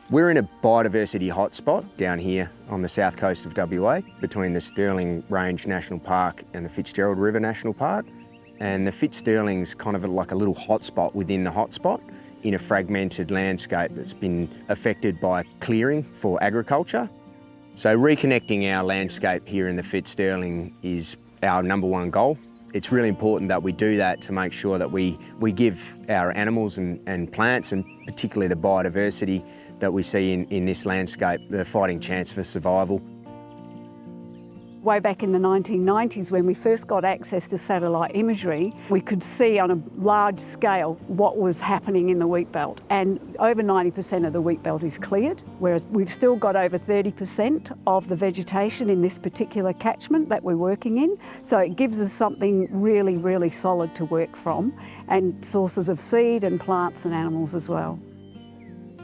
We're in a biodiversity hotspot down here on the south coast of WA between the Stirling Range National Park and the FitzgeraldRiver National Park. And the Fitz-Stirling's kind of like a little hotspot within the hotspot in a fragmented landscape that's been affected by clearing for agriculture. So reconnecting our landscape here in the Fitz-Stirling is our #1 goal. It's really important that we do that to make sure that we give our animals and plants, and particularly the biodiversity that we see in this landscape, the fighting chance for survival. Way back in the 1990s, when we first got access to satellite imagery, we could see on a large scale what was happening in the wheat belt. And over 90% of the wheat belt is cleared, whereas we've still got over 30% of the vegetation in this particular catchment that we're working in. So it gives us something really, really solid to work from, and sources of seed and plants and animals as well.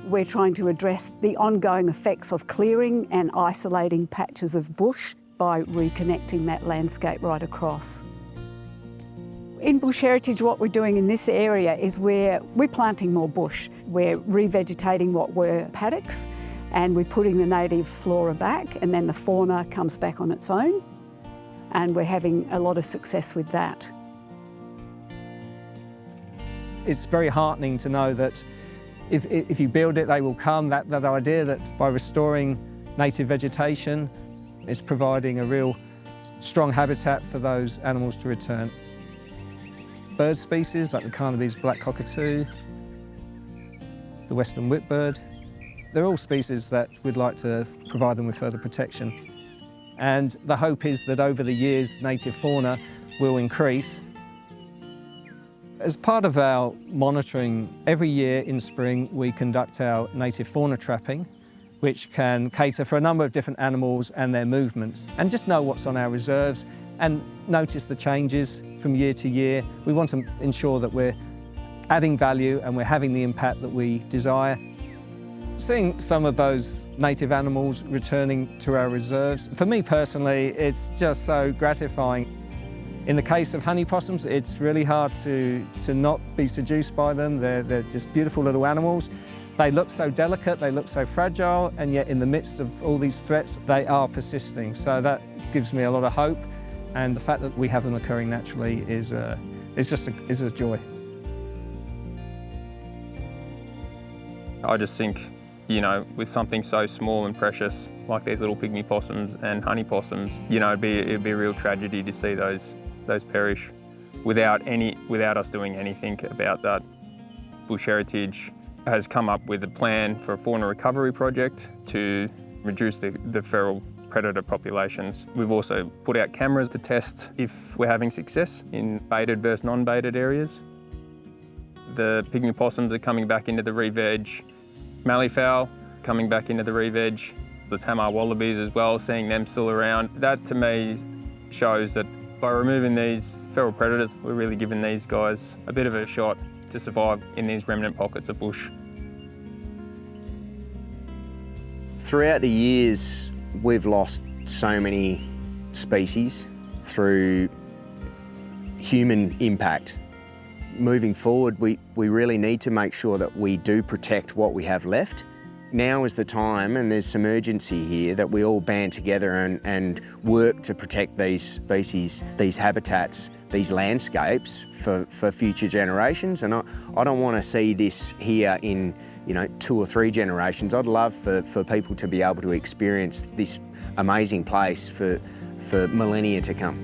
We're trying to address the ongoing effects of clearing and isolating patches of bush by reconnecting that landscape right across. In bush heritage, what we're doing in this area is we're planting more bush. We're revegetating what were paddocks, and we're putting the native flora back, and then the fauna comes back on its own. And we're having a lot of success with that. It's very heartening to know that if you build it, they will come. That idea that by restoring native vegetation, it's providing a real strong habitat for those animals to return. Bird species like the Carnaby's black cockatoo, the western whitbird, they're all species that we'd like to provide them with further protection. And the hope is that over the years, native fauna will increase. As part of our monitoring, every year in spring we conduct our native fauna trapping, which can cater for a number of different animals and their movements, and just know what's on our reserves and notice the changes from year to year. We want to ensure that we're adding value and we're having the impact that we desire. Seeing some of those native animals returning to our reserves, for me personally, it's just so gratifying. In the case of honey possums, it's really hard to not be seduced by them. They're just beautiful little animals. They look so delicate, they look so fragile, and yet in the midst of all these threats, they are persisting. So that gives me a lot of hope, and the fact that we have them occurring naturally is a joy. I just think, you know, with something so small and precious like these little pygmy possums and honey possums, you know, it'd be a real tragedy to see those perish without us doing anything about that. Bush Heritage has come up with a plan for a fauna recovery project to reduce the feral predator populations. We've also put out cameras to test if we're having success in baited versus non-baited areas. The pygmy possums are coming back into the re-veg, malleefowl coming back into the re-veg, the Tamar wallabies as well, seeing them still around. That to me shows that by removing these feral predators, we're really giving these guys a bit of a shot to survive in these remnant pockets of bush. Throughout the years, we've lost so many species through human impact. Moving forward, we really need to make sure that we do protect what we have left. Now is the time, and there's some urgency here, that we all band together and work to protect these species, these habitats, these landscapes for future generations. And I don't want to see this here in 2 or 3 generations. I'd love for people to be able to experience this amazing place for millennia to come.